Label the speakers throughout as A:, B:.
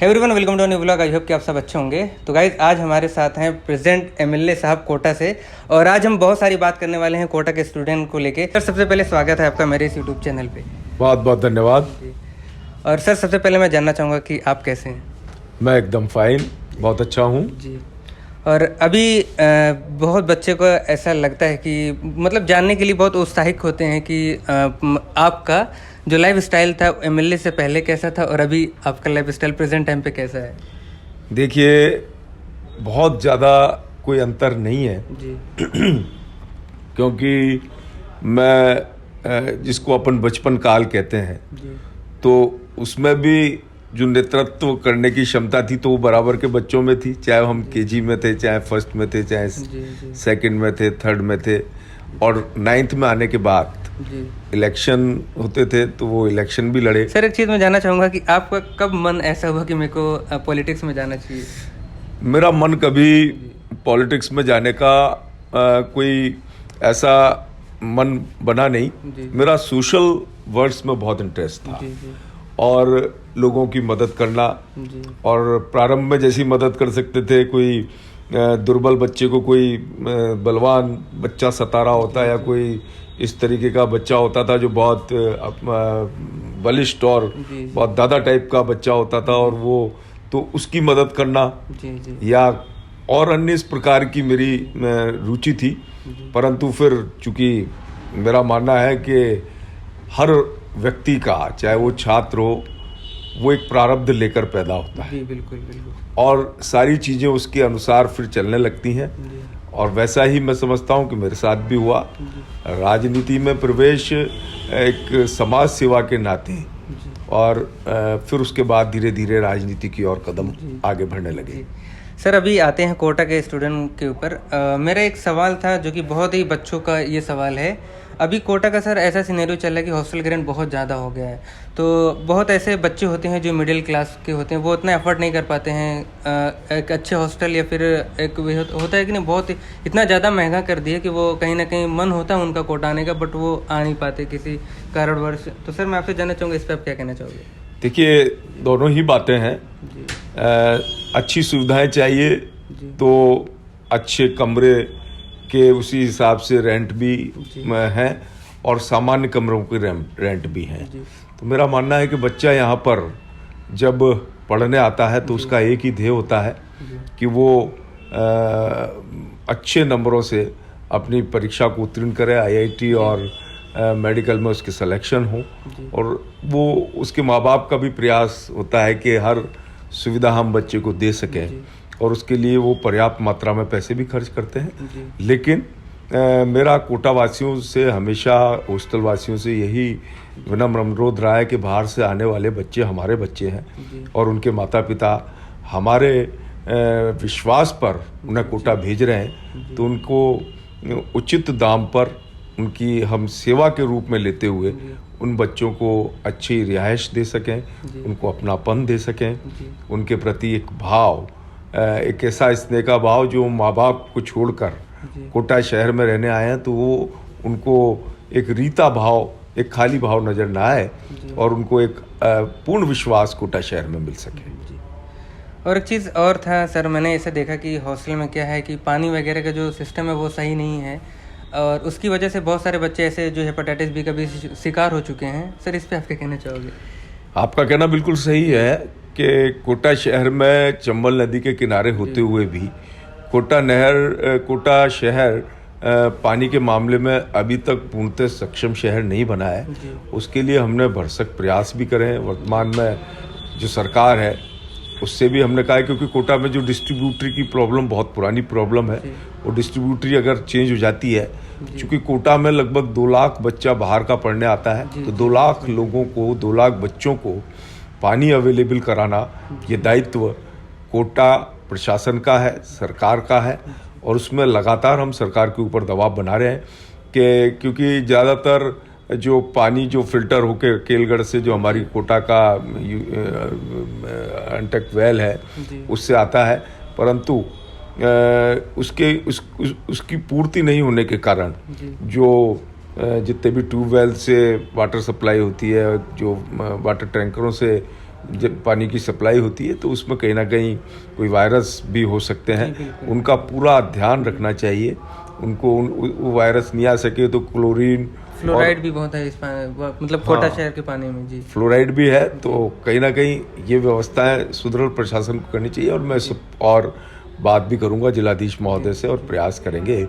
A: Everyone welcome to new vlog. I hope कि आप सब अच्छे होंगे। तो गाइज आज हमारे साथ हैं प्रेजेंट एमएलए साहब कोटा से, और आज हम बहुत सारी बात करने वाले हैं कोटा के स्टूडेंट को लेके। सर सबसे पहले स्वागत है आपका मेरे इस यूट्यूब चैनल पे।
B: बहुत बहुत धन्यवाद।
A: और सर सबसे पहले मैं जानना चाहूँगा कि आप कैसे हैं?
B: मैं एकदम फाइन, बहुत अच्छा हूँ
A: जी। और अभी बहुत बच्चे को ऐसा लगता है कि मतलब जानने के लिए बहुत उत्साहित होते हैं कि आपका जो लाइफ स्टाइल था एमएलए से पहले कैसा था और अभी आपका लाइफ स्टाइल प्रेजेंट टाइम पे कैसा है?
B: देखिए, बहुत ज़्यादा कोई अंतर नहीं है
A: जी।
B: क्योंकि मैं जिसको अपन बचपन काल कहते हैं
A: जी।
B: तो उसमें भी जो नेतृत्व करने की क्षमता थी तो वो बराबर के बच्चों में थी, चाहे हम केजी में थे, चाहे फर्स्ट में थे, चाहे सेकंड में थे, थर्ड में थे। और नाइन्थ में आने के बाद इलेक्शन होते थे तो वो इलेक्शन भी लड़े।
A: सर एक चीज़ मैं जानना चाहूँगा कि आपका कब मन ऐसा हुआ कि मेरे को पॉलिटिक्स में जाना चाहिए?
B: मेरा मन कभी पॉलिटिक्स में जाने का कोई ऐसा मन बना नहीं। मेरा सोशल वर्क्स में बहुत इंटरेस्ट था और लोगों की मदद करना। और प्रारंभ में जैसी मदद कर सकते थे, कोई दुर्बल बच्चे को कोई बलवान बच्चा सता रहा होता या कोई इस तरीके का बच्चा होता था जो बहुत बलिष्ठ और बहुत दादा टाइप का बच्चा होता था, और वो तो उसकी मदद करना या और अन्य इस प्रकार की मेरी रुचि थी। परंतु फिर चूंकि मेरा मानना है कि हर व्यक्ति का, चाहे वो छात्र हो, वो एक प्रारब्ध लेकर पैदा होता है।
A: बिल्कुल बिल्कुल। और
B: सारी चीज़ें उसके अनुसार फिर चलने लगती हैं, और वैसा ही मैं समझता हूँ कि मेरे साथ भी हुआ। राजनीति में प्रवेश एक समाज सेवा के नाते, और फिर उसके बाद धीरे धीरे राजनीति की ओर कदम आगे बढ़ने लगे।
A: सर अभी आते हैं कोटा के स्टूडेंट के ऊपर। मेरा एक सवाल था जो कि बहुत ही बच्चों का ये सवाल है। अभी कोटा का सर ऐसा सिनेरियो चल रहा है कि हॉस्टल ग्रेंट बहुत ज़्यादा हो गया है, तो बहुत ऐसे बच्चे होते हैं जो मिडिल क्लास के होते हैं, वो उतना एफर्ट नहीं कर पाते हैं एक अच्छे हॉस्टल, या फिर एक होता है कि नहीं, बहुत इतना ज़्यादा महंगा कर दिया कि वो कहीं ना कहीं मन होता है उनका कोटा आने का, बट वो आ नहीं पाते किसी कारणवश। तो सर मैं आपसे जानना चाहूँगा इस पर आप क्या कहना चाहोगे?
B: देखिए, दोनों ही बातें हैं। अच्छी सुविधाएं चाहिए तो अच्छे कमरे के उसी हिसाब से रेंट भी हैं, और सामान्य कमरों के रेंट भी हैं। तो मेरा मानना है कि बच्चा यहाँ पर जब पढ़ने आता है तो उसका एक ही ध्येय होता है कि वो अच्छे नंबरों से अपनी परीक्षा को उत्तीर्ण करे, आईआईटी और मेडिकल में उसकी सिलेक्शन हो। और वो उसके माँ बाप का भी प्रयास होता है कि हर सुविधा हम बच्चे को दे सकें, और उसके लिए वो पर्याप्त मात्रा में पैसे भी खर्च करते हैं। लेकिन मेरा कोटा वासियों से हमेशा, हॉस्टल वासियों से यही विनम्र अनुरोध रहा है कि बाहर से आने वाले बच्चे हमारे बच्चे हैं, और उनके माता पिता हमारे विश्वास पर उन्हें कोटा भेज रहे हैं, तो उनको उचित दाम पर उनकी हम सेवा के रूप में लेते हुए उन बच्चों को अच्छी रिहाइश दे सकें, उनको अपनापन दे सकें, उनके प्रति एक भाव, एक ऐसा स्नेह का भाव जो माँ बाप को छोड़कर कोटा शहर में रहने आए हैं, तो वो उनको एक रीता भाव, एक खाली भाव नज़र ना आए, और उनको एक पूर्ण विश्वास कोटा शहर में मिल सके।
A: और एक चीज़ और था सर, मैंने ऐसा देखा कि हॉस्टल में क्या है कि पानी वगैरह का जो सिस्टम है वो सही नहीं है, और उसकी वजह से बहुत सारे बच्चे ऐसे जो हेपेटाइटिस बी का भी शिकार हो चुके हैं। सर इस पे आप क्या कहना चाहोगे? आपका
B: कहना बिल्कुल सही है कि कोटा शहर में चंबल नदी के किनारे होते हुए भी कोटा शहर पानी के मामले में अभी तक पूर्णतः सक्षम शहर नहीं बना है। उसके लिए हमने भरसक प्रयास भी करे हैं। वर्तमान में जो सरकार है उससे भी हमने कहा है, क्योंकि कोटा में जो डिस्ट्रीब्यूटरी की प्रॉब्लम बहुत पुरानी प्रॉब्लम है, वो डिस्ट्रीब्यूटरी अगर चेंज हो जाती है, क्योंकि कोटा में लगभग 2 लाख बच्चा बाहर का पढ़ने आता है, तो 2 लाख लोगों को, 2 लाख बच्चों को पानी अवेलेबल कराना, ये दायित्व कोटा प्रशासन का है, सरकार का है। और उसमें लगातार हम सरकार के ऊपर दबाव बना रहे हैं कि क्योंकि ज़्यादातर जो पानी जो फिल्टर होकर केलगढ़ से जो हमारी कोटा का अंटक वेल है उससे आता है, परंतु उसकी पूर्ति नहीं होने के कारण जो जितने भी ट्यूबवेल से वाटर सप्लाई होती है, जो वाटर टैंकरों से जब पानी की सप्लाई होती है तो उसमें कहीं ना कहीं कोई वायरस भी हो सकते हैं, उनका पूरा ध्यान रखना चाहिए। उनको वो वायरस नहीं आ सके तो क्लोरीन,
A: फ्लोराइड भी बहुत है इस मतलब कोटा शहर के पानी में जी।
B: फ्लोराइड भी है, तो कहीं ना कहीं ये व्यवस्थाएं सुदृढ़ प्रशासन को करनी चाहिए। और मैं और बात भी करूंगा जिलाधीश महोदय से, और प्रयास करेंगे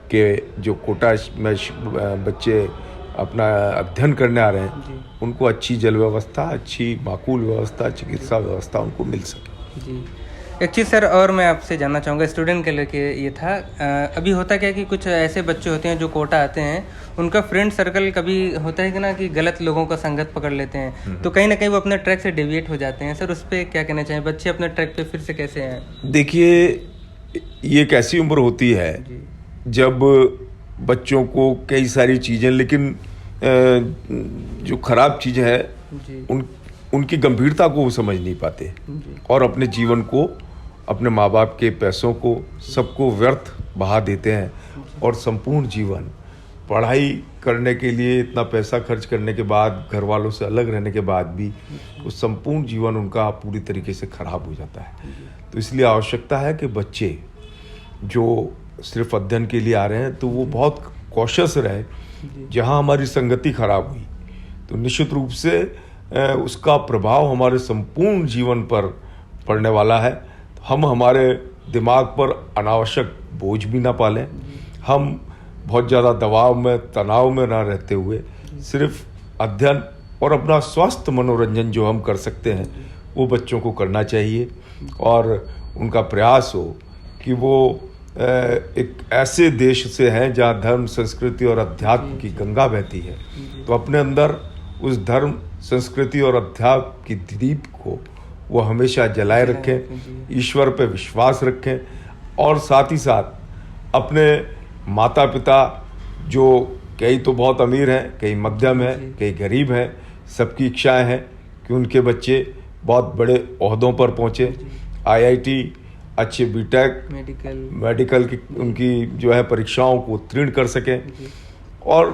B: कि जो कोटा में बच्चे अपना अध्ययन करने आ रहे हैं उनको अच्छी जल व्यवस्था, अच्छी माकूल व्यवस्था, चिकित्सा व्यवस्था उनको मिल सके
A: जी। एक चीज़ सर और मैं आपसे जानना चाहूँगा, स्टूडेंट के लेके ये था, अभी होता क्या है कि कुछ ऐसे बच्चे होते हैं जो कोटा आते हैं, उनका फ्रेंड सर्कल कभी होता है कि ना कि गलत लोगों का संगत पकड़ लेते हैं, तो कहीं ना कहीं वो अपने ट्रैक से डेविएट हो जाते हैं। सर उस पर क्या कहना चाहिए, बच्चे अपने ट्रैक पे फिर से कैसे आए?
B: देखिए, ये एक ऐसी उम्र होती है जब बच्चों को कई सारी चीज़ें, लेकिन जो खराब चीज़ है उनकी गंभीरता को वो समझ नहीं पाते और अपने जीवन को, अपने माँ बाप के पैसों को, सबको व्यर्थ बहा देते हैं। और संपूर्ण जीवन पढ़ाई करने के लिए इतना पैसा खर्च करने के बाद, घर वालों से अलग रहने के बाद भी वो संपूर्ण जीवन उनका पूरी तरीके से खराब हो जाता है। तो इसलिए आवश्यकता है कि बच्चे जो सिर्फ अध्ययन के लिए आ रहे हैं तो वो बहुत कॉशियस रहे। जहाँ हमारी संगति खराब हुई तो निश्चित रूप से उसका प्रभाव हमारे संपूर्ण जीवन पर पड़ने वाला है। हम हमारे दिमाग पर अनावश्यक बोझ भी ना पालें, हम बहुत ज़्यादा दबाव में, तनाव में ना रहते हुए सिर्फ अध्ययन और अपना स्वस्थ मनोरंजन जो हम कर सकते हैं वो बच्चों को करना चाहिए। और उनका प्रयास हो कि वो एक ऐसे देश से हैं जहाँ धर्म, संस्कृति और अध्यात्म की गंगा बहती है, तो अपने अंदर उस धर्म, संस्कृति और अध्यात्म की दीप को वो हमेशा जलाए रखें, ईश्वर पे विश्वास रखें और साथ ही साथ अपने माता पिता, जो कई तो बहुत अमीर हैं, कई मध्यम हैं, कई गरीब हैं, सबकी इच्छाएं हैं कि उनके बच्चे बहुत बड़े ओहदों पर पहुँचे, IIT, अच्छे बीटेक, मेडिकल की उनकी जो है परीक्षाओं को उत्तीर्ण कर सकें। और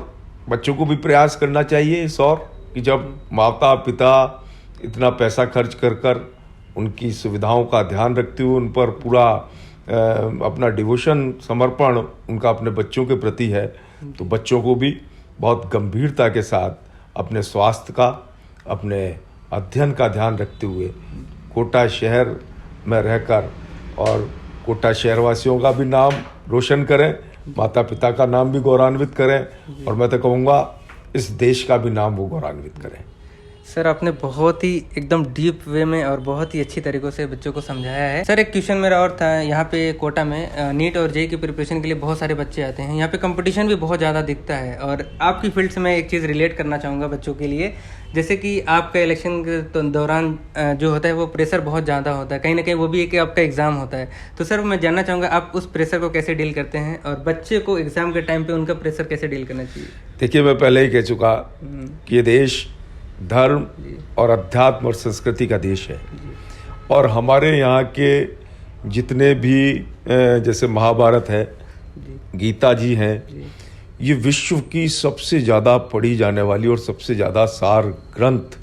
B: बच्चों को भी प्रयास करना चाहिए इस और कि जब माता पिता इतना पैसा खर्च कर उनकी सुविधाओं का ध्यान रखते हुए उन पर पूरा अपना डिवोशन, समर्पण उनका अपने बच्चों के प्रति है, तो बच्चों को भी बहुत गंभीरता के साथ अपने स्वास्थ्य का, अपने अध्ययन का ध्यान रखते हुए कोटा शहर में रहकर और कोटा शहरवासियों का भी नाम रोशन करें, माता पिता का नाम भी गौरवान्वित करें और मैं तो कहूँगा इस देश का भी नाम वो गौरवान्वित करें।
A: सर आपने बहुत ही एकदम डीप वे में और बहुत ही अच्छी तरीक़ों से बच्चों को समझाया है। सर एक क्वेश्चन मेरा और था, यहाँ पे कोटा में नीट और जेईई की प्रिपरेशन के लिए बहुत सारे बच्चे आते हैं, यहाँ पे कंपटीशन भी बहुत ज़्यादा दिखता है। और आपकी फील्ड से मैं एक चीज़ रिलेट करना चाहूँगा बच्चों के लिए, जैसे कि आपका इलेक्शन के दौरान जो होता है वो प्रेशर बहुत ज़्यादा होता है, कहीं ना कहीं वो भी एक आपका एग्ज़ाम होता है। तो सर मैं जानना चाहूँगा आप उस प्रेशर को कैसे डील करते हैं और बच्चे को एग्ज़ाम के टाइम पे उनका प्रेशर कैसे डील करना चाहिए?
B: देखिए, मैं पहले ही कह चुका कि ये देश धर्म और अध्यात्म और संस्कृति का देश है और हमारे यहाँ के जितने भी जैसे महाभारत है, गीता जी हैं, ये विश्व की सबसे ज़्यादा पढ़ी जाने वाली और सबसे ज़्यादा सार ग्रंथ,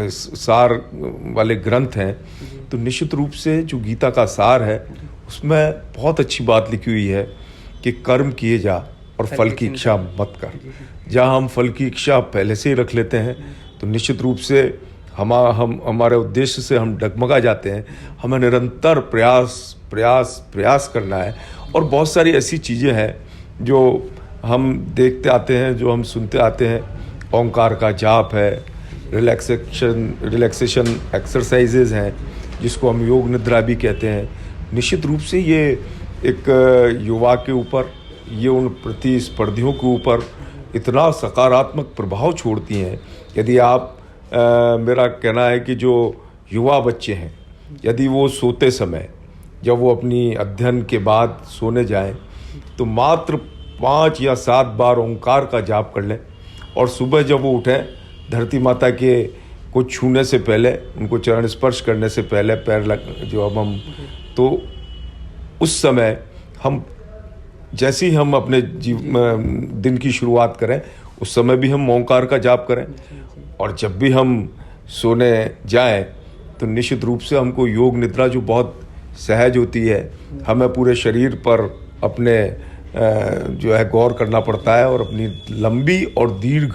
B: सार वाले ग्रंथ हैं। तो निश्चित रूप से जो गीता का सार है उसमें बहुत अच्छी बात लिखी हुई है कि कर्म किए जा और फल की इच्छा मत कर। जहाँ हम फल की इच्छा पहले से ही रख लेते हैं तो निश्चित रूप से हमारे उद्देश्य से हम डगमगा जाते हैं। हमें निरंतर प्रयास करना है और बहुत सारी ऐसी चीज़ें हैं जो हम देखते आते हैं, जो हम सुनते आते हैं। ओंकार का जाप है, रिलैक्सेशन एक्सरसाइजेज हैं जिसको हम योग निद्रा भी कहते हैं। निश्चित रूप से ये एक युवा के ऊपर, ये उन प्रतिस्पर्धियों के ऊपर इतना सकारात्मक प्रभाव छोड़ती हैं। यदि आप मेरा कहना है कि जो युवा बच्चे हैं, यदि वो सोते समय, जब वो अपनी अध्ययन के बाद सोने जाएं, तो मात्र 5 या 7 बार ओंकार का जाप कर लें और सुबह जब वो उठें, धरती माता के को छूने से पहले, उनको चरण स्पर्श करने से पहले पैर जो अब हम, तो उस समय हम जैसे ही हम अपने दिन की शुरुआत करें उस समय भी हम ओंकार का जाप करें और जब भी हम सोने जाएं तो निश्चित रूप से हमको योग निद्रा जो बहुत सहज होती है, हमें पूरे शरीर पर अपने जो है गौर करना पड़ता है और अपनी लंबी और दीर्घ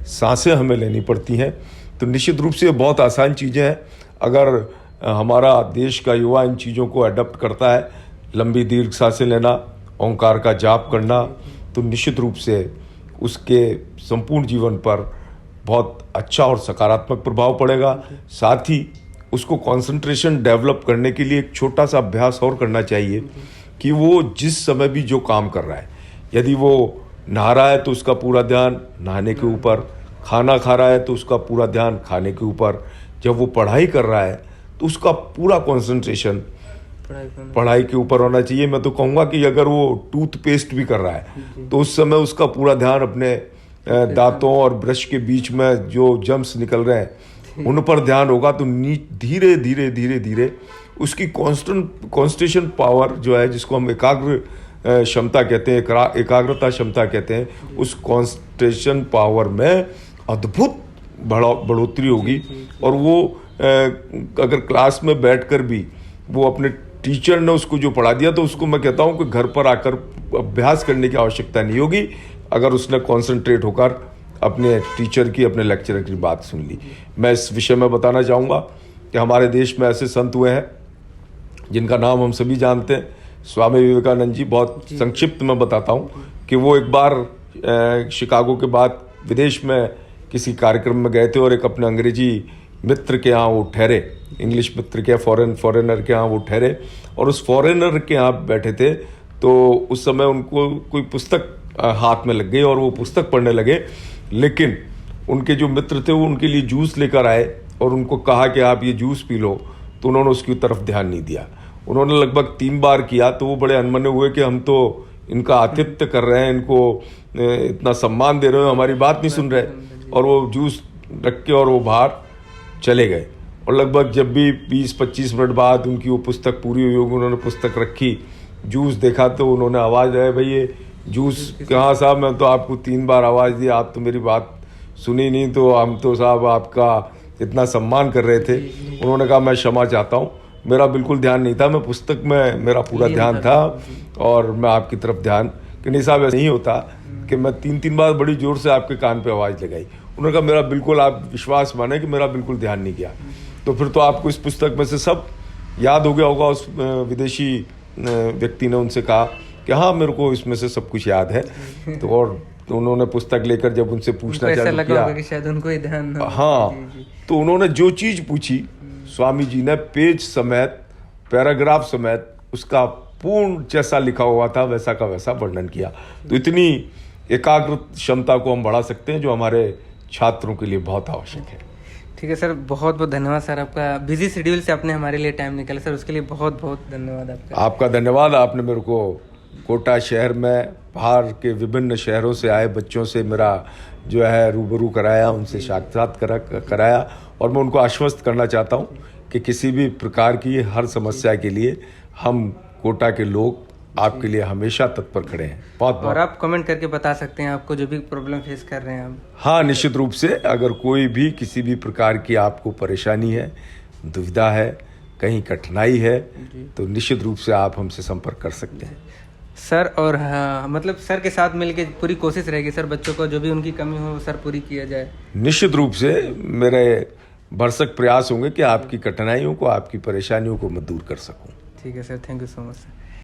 B: सांसें हमें लेनी पड़ती हैं। तो निश्चित रूप से ये बहुत आसान चीज़ें हैं। अगर हमारा देश का युवा इन चीज़ों को अडॉप्ट करता है, लंबी दीर्घ सांसें लेना, ओंकार का जाप करना, तो निश्चित रूप से उसके संपूर्ण जीवन पर बहुत अच्छा और सकारात्मक प्रभाव पड़ेगा। साथ ही उसको कंसंट्रेशन डेवलप करने के लिए एक छोटा सा अभ्यास और करना चाहिए कि वो जिस समय भी जो काम कर रहा है, यदि वो नहा रहा है तो उसका पूरा ध्यान नहाने के ऊपर, खाना खा रहा है तो उसका पूरा ध्यान खाने के ऊपर, जब वो पढ़ाई कर रहा है तो उसका पूरा कंसंट्रेशन पढ़ाई के ऊपर होना चाहिए। मैं तो कहूँगा कि अगर वो टूथपेस्ट भी कर रहा है तो उस समय उसका पूरा ध्यान अपने दांतों और ब्रश के बीच में जो जम्स निकल रहे हैं उन पर ध्यान होगा। तो धीरे धीरे धीरे धीरे उसकी कॉन्सेंट्रेशन पावर जो है, जिसको हम एकाग्र क्षमता कहते हैं, एकाग्रता क्षमता कहते हैं, उस कॉन्सेंट्रेशन पावर में अद्भुत बढ़ोतरी होगी। और वो अगर क्लास में बैठकर भी वो अपने टीचर ने उसको जो पढ़ा दिया तो उसको मैं कहता हूँ कि घर पर आकर अभ्यास करने की आवश्यकता नहीं होगी, अगर उसने कॉन्सेंट्रेट होकर अपने टीचर की, अपने लेक्चरर की बात सुन ली। मैं इस विषय में बताना चाहूँगा कि हमारे देश में ऐसे संत हुए हैं जिनका नाम हम सभी जानते हैं, स्वामी विवेकानंद जी। बहुत संक्षिप्त में बताता हूँ कि वो एक बार शिकागो के बाद विदेश में किसी कार्यक्रम में गए थे और एक अपने अंग्रेजी मित्र के यहाँ वो ठहरे, इंग्लिश मित्र के, फॉरेनर के यहाँ वो ठहरे और उस फॉरेनर के यहाँ बैठे थे। तो उस समय उनको कोई पुस्तक हाथ में लग गई और वो पुस्तक पढ़ने लगे, लेकिन उनके जो मित्र थे वो उनके लिए जूस लेकर आए और उनको कहा कि आप ये जूस पी लो, तो उन्होंने उसकी तरफ ध्यान नहीं दिया। उन्होंने लगभग 3 बार किया तो वो बड़े अनमने हुए कि हम तो इनका आतिथ्य कर रहे हैं, इनको इतना सम्मान दे रहे हो, हमारी बात नहीं सुन रहे। और वो जूस रख के और वो बाहर चले गए। और लगभग जब भी 20-25 मिनट बाद उनकी वो पुस्तक पूरी हुई होगी, उन्होंने पुस्तक रखी, जूस देखा तो उन्होंने आवाज़ आए, भाई ये जूस कहाँ साहब, मैं तो आपको 3 बार आवाज़ दी, आप तो मेरी बात सुनी नहीं, तो हम तो साहब आपका इतना सम्मान कर रहे थे। उन्होंने कहा मैं क्षमा चाहता हूँ, मेरा बिल्कुल ध्यान नहीं था, मैं पुस्तक में मेरा पूरा ध्यान था और मैं आपकी तरफ ध्यान कि नहीं साहब, ऐसा नहीं होता कि मैं 3 बार बड़ी ज़ोर से आपके कान पे आवाज़ लगाई। उन्होंने कहा मेरा बिल्कुल, आप विश्वास माने कि मेरा बिल्कुल ध्यान नहीं किया। तो फिर तो आपको इस पुस्तक में से सब याद हो गया होगा। उस विदेशी व्यक्ति ने उनसे कहा कि हाँ मेरे को इसमें से सब कुछ याद है। तो और तो उन्होंने पुस्तक लेकर जब उनसे पूछना चालू किया
A: कि शायद उनको ही ध्यान ना,
B: हाँ जी। तो उन्होंने जो चीज़ पूछी स्वामी जी ने पेज समेत, पैराग्राफ समेत उसका पूर्ण जैसा लिखा हुआ था वैसा का वैसा वर्णन किया। तो इतनी एकाग्र क्षमता को हम बढ़ा सकते हैं जो हमारे छात्रों के लिए बहुत आवश्यक है।
A: ठीक है सर, बहुत बहुत धन्यवाद सर, आपका बिजी शेड्यूल से आपने हमारे लिए टाइम निकाला सर, उसके लिए बहुत बहुत धन्यवाद आपका।
B: आपका धन्यवाद, आपने मेरे को कोटा शहर में बाहर के विभिन्न शहरों से आए बच्चों से मेरा जो है रूबरू कराया, उनसे साक्षात्कार कराया। और मैं उनको आश्वस्त करना चाहता हूँ कि किसी भी प्रकार की हर समस्या के लिए हम कोटा के लोग आपके लिए हमेशा तत्पर खड़े हैं। बहुत
A: और आप कमेंट करके बता सकते हैं आपको जो भी प्रॉब्लम फेस कर रहे हैं आप।
B: हाँ, निश्चित रूप से अगर कोई भी किसी भी प्रकार की आपको परेशानी है, दुविधा है, कहीं कठिनाई है, तो निश्चित रूप से आप हमसे संपर्क कर सकते हैं
A: सर। और हाँ, मतलब सर के साथ मिलके पूरी कोशिश रहेगी सर, बच्चों को जो भी उनकी कमी हो सर पूरी किया जाए।
B: निश्चित रूप से मेरे भरसक प्रयास होंगे कि आपकी कठिनाइयों को, आपकी परेशानियों को मैं दूर कर सकूं।
A: ठीक है sir, thank you so much sir.